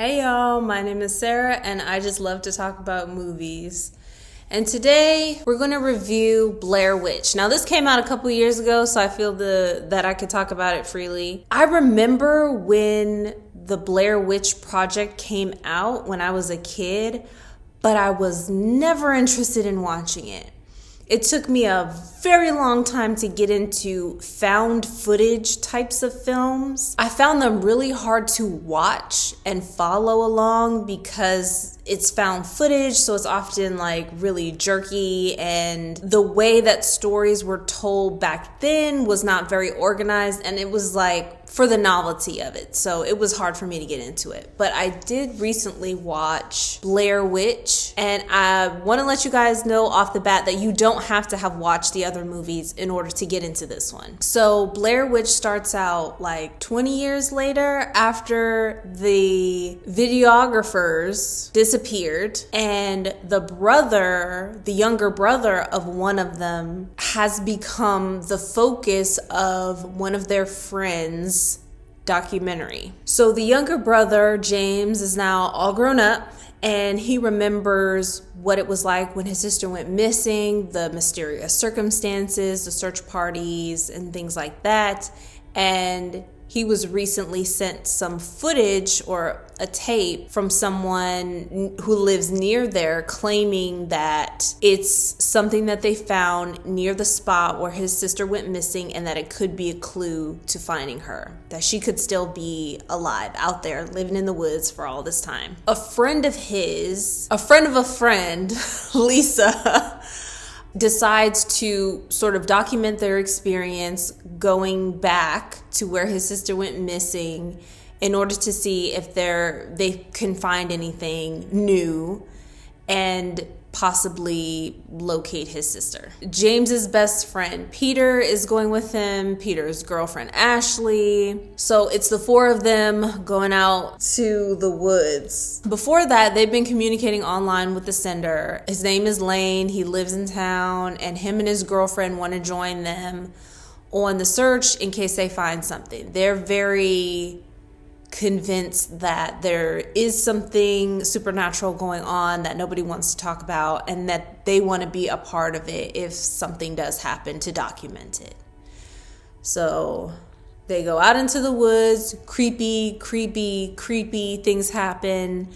Hey y'all, my name is Sarah and I just love to talk about movies. And today we're going to review Blair Witch. Now this came out a couple years ago, so I feel that I could talk about it freely. I remember when the Blair Witch project came out when I was a kid, but I was never interested in watching it. It took me a very long time to get into found footage types of films. I found them really hard to watch and follow along because it's found footage, so it's often like really jerky, and the way that stories were told back then was not very organized, and it was like for the novelty of it. So it was hard for me to get into it. But I did recently watch Blair Witch, and I want to let you guys know off the bat that you don't have to have watched the other movies in order to get into this one. So Blair Witch starts out like 20 years later after the videographers disappeared, and the younger brother of one of them has become the focus of one of their friends' documentary. So the younger brother, James, is now all grown up, and he remembers what it was like when his sister went missing, the mysterious circumstances, the search parties, and things like that. And he was recently sent some footage or a tape from someone who lives near there, claiming that it's something that they found near the spot where his sister went missing, and that it could be a clue to finding her, that she could still be alive out there living in the woods for all this time. A friend of a friend, Lisa, decides to sort of document their experience going back to where his sister went missing in order to see if they can find anything new and possibly locate his sister. James's best friend Peter is going with him, Peter's girlfriend Ashley. So it's the four of them going out to the woods. Before that, they've been communicating online with the sender. His name is Lane, he lives in town, and him and his girlfriend want to join them on the search in case they find something. They're very convinced that there is something supernatural going on that nobody wants to talk about, and that they want to be a part of it if something does happen, to document it. So they go out into the woods. Creepy things happen.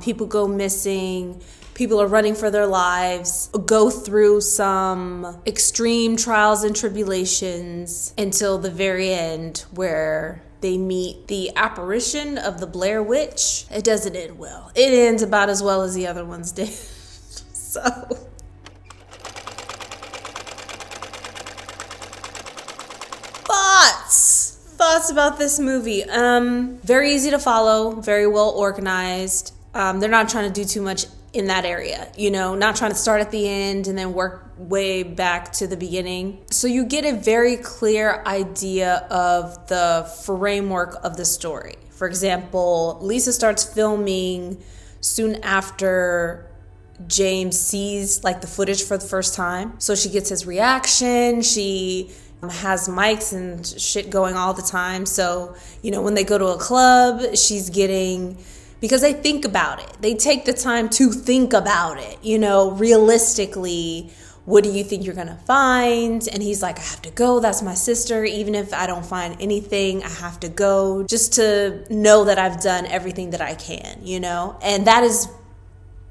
People go missing. People are running for their lives, go through some extreme trials and tribulations until the very end, where they meet the apparition of the Blair Witch. It doesn't end well. It ends about as well as the other ones did. So thoughts about this movie. Very easy to follow, very well organized. They're not trying to do too much in that area, not trying to start at the end and then work way back to the beginning. So you get a very clear idea of the framework of the story. For example, Lisa starts filming soon after James sees the footage for the first time. So she gets his reaction. She has mics and shit going all the time. So, when they go to a club, she's getting... because they think about it. They take the time to think about it. Realistically, what do you think you're going to find? And he's like, I have to go. That's my sister. Even if I don't find anything, I have to go just to know that I've done everything that I can, And that's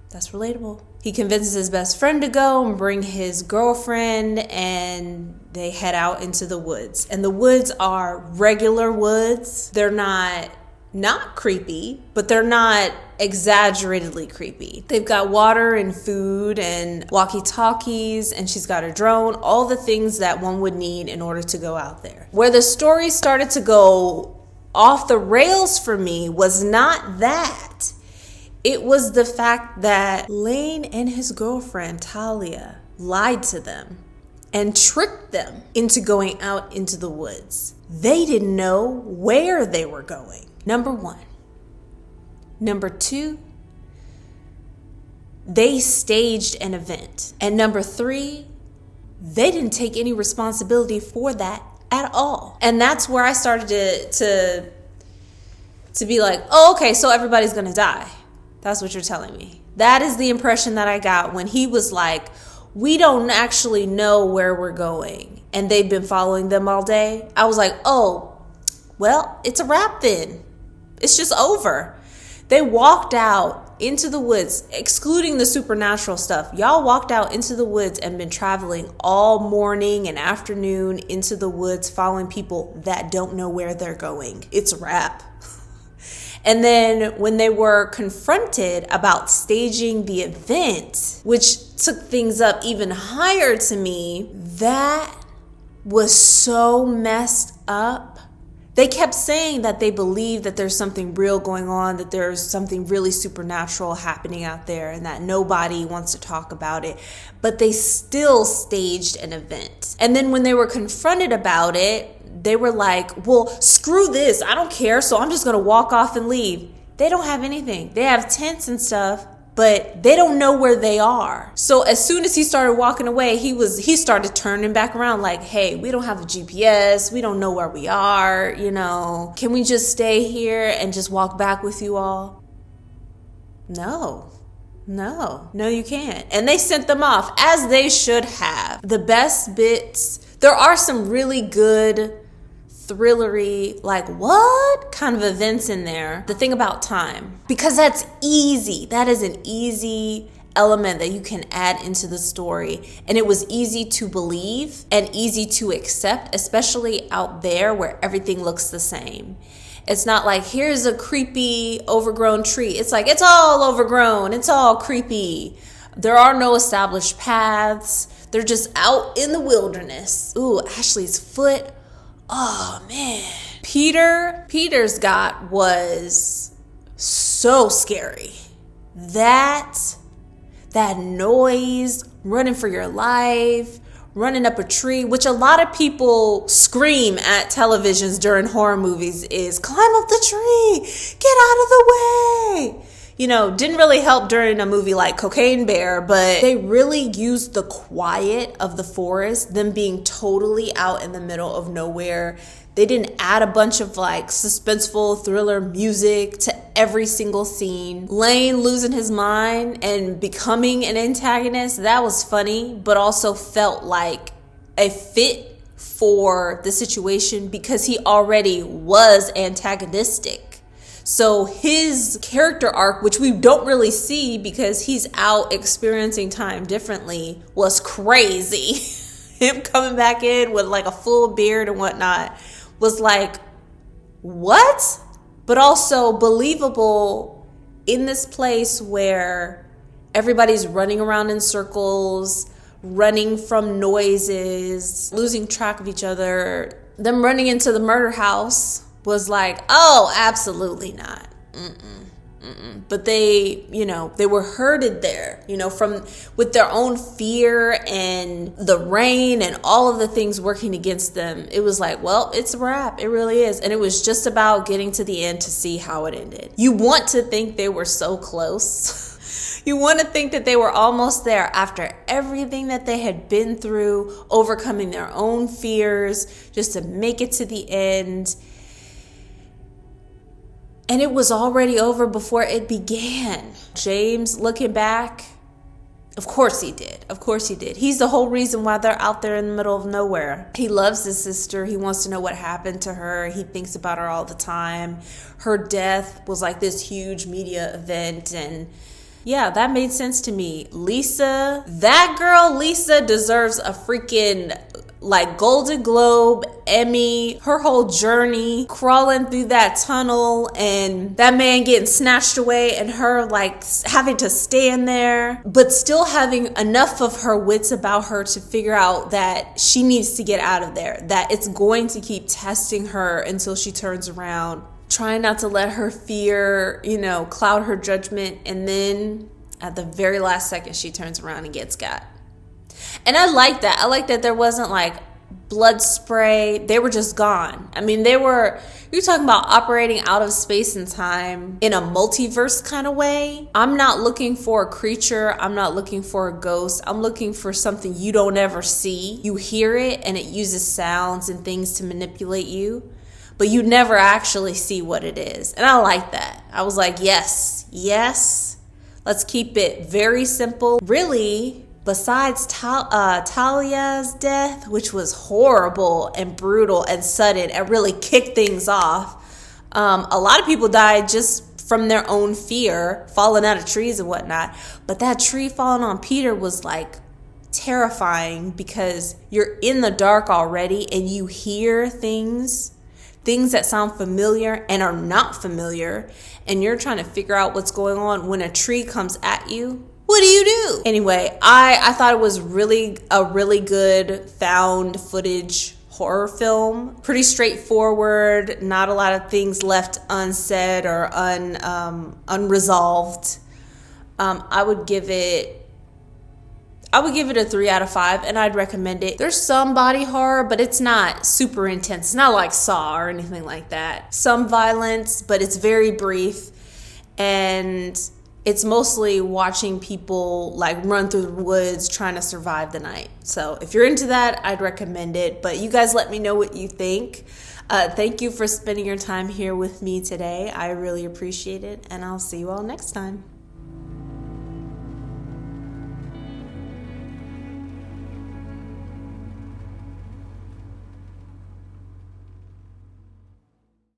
relatable. He convinces his best friend to go and bring his girlfriend, and they head out into the woods. And the woods are regular woods. They're not creepy, but they're not exaggeratedly creepy. They've got water and food and walkie-talkies, and she's got a drone, all the things that one would need in order to go out there. Where the story started to go off the rails for me was not that. It was the fact that Lane and his girlfriend, Talia, lied to them and tricked them into going out into the woods. They didn't know where they were going. Number one. Number two, they staged an event. And number three, they didn't take any responsibility for that at all. And that's where I started to to be like, oh, okay, so everybody's gonna die. That's what you're telling me. That is the impression that I got when he was like, we don't actually know where we're going, and they've been following them all day. I was like, oh, well, it's a wrap then. It's just over. They walked out into the woods, excluding the supernatural stuff. Y'all walked out into the woods and been traveling all morning and afternoon into the woods, following people that don't know where they're going. It's a wrap. And then when they were confronted about staging the event, which took things up even higher to me, that was so messed up. They kept saying that they believe that there's something real going on, that there's something really supernatural happening out there, and that nobody wants to talk about it. But they still staged an event. And then when they were confronted about it, they were like, well, screw this. I don't care. So I'm just going to walk off and leave. They don't have anything. They have tents and stuff, but they don't know where they are. So as soon as he started walking away, he started turning back around like, hey, we don't have a GPS. We don't know where we are. You know, can we just stay here and just walk back with you all? No, you can't. And they sent them off, as they should have. The best bits, there are some really good thrillery, like what kind of events in there. The thing about time, because that's easy. That is an easy element that you can add into the story. And it was easy to believe and easy to accept, especially out there where everything looks the same. It's not like, here's a creepy overgrown tree. It's like, it's all overgrown. It's all creepy. There are no established paths. They're just out in the wilderness. Ooh, Ashley's foot. Oh, man. Peter's got was so scary. That noise, running for your life, running up a tree, which a lot of people scream at televisions during horror movies is, climb up the tree, get out of the way. You know, didn't really help during a movie like Cocaine Bear, but they really used the quiet of the forest, them being totally out in the middle of nowhere. They didn't add a bunch of like suspenseful thriller music to every single scene. Lane losing his mind and becoming an antagonist, that was funny, but also felt like a fit for the situation because he already was antagonistic. So his character arc, which we don't really see because he's out experiencing time differently, was crazy. Him coming back in with like a full beard and whatnot was like, what? But also believable in this place where everybody's running around in circles, running from noises, losing track of each other. Them running into the murder house was like, oh, absolutely not. But they, they were herded there, with their own fear and the rain and all of the things working against them. It was like, well, it's a wrap. It really is. And it was just about getting to the end to see how it ended. You want to think they were so close. You want to think that they were almost there after everything that they had been through, overcoming their own fears, just to make it to the end. And it was already over before it began. James, looking back, of course he did. Of course he did. He's the whole reason why they're out there in the middle of nowhere. He loves his sister. He wants to know what happened to her. He thinks about her all the time. Her death was like this huge media event. And yeah, that made sense to me. Lisa, that girl, Lisa, deserves a freaking like Golden Globe, Emmy, her whole journey, crawling through that tunnel and that man getting snatched away and her like having to stand there, but still having enough of her wits about her to figure out that she needs to get out of there, that it's going to keep testing her until she turns around, trying not to let her fear, cloud her judgment. And then at the very last second, she turns around and gets got. And I like that. I like that there wasn't like blood spray. They were just gone. I mean, you're talking about operating out of space and time in a multiverse kind of way. I'm not looking for a creature. I'm not looking for a ghost. I'm looking for something you don't ever see. You hear it and it uses sounds and things to manipulate you. but you never actually see what it is. And I like that. I was like, yes, let's keep it very simple. Really, besides Talia's death, which was horrible and brutal and sudden and really kicked things off, a lot of people died just from their own fear, falling out of trees and whatnot. But that tree falling on Peter was like terrifying, because you're in the dark already and you hear things that sound familiar and are not familiar, and you're trying to figure out what's going on. When a tree comes at you, what do you do? Anyway, I thought it was a really good found footage horror film. Pretty straightforward, not a lot of things left unsaid or unresolved. I would give it a 3 out of 5, and I'd recommend it. There's some body horror, but it's not super intense. It's not like Saw or anything like that. Some violence, but it's very brief, and it's mostly watching people like run through the woods trying to survive the night. So if you're into that, I'd recommend it. But you guys let me know what you think. Thank you for spending your time here with me today. I really appreciate it, and I'll see you all next time.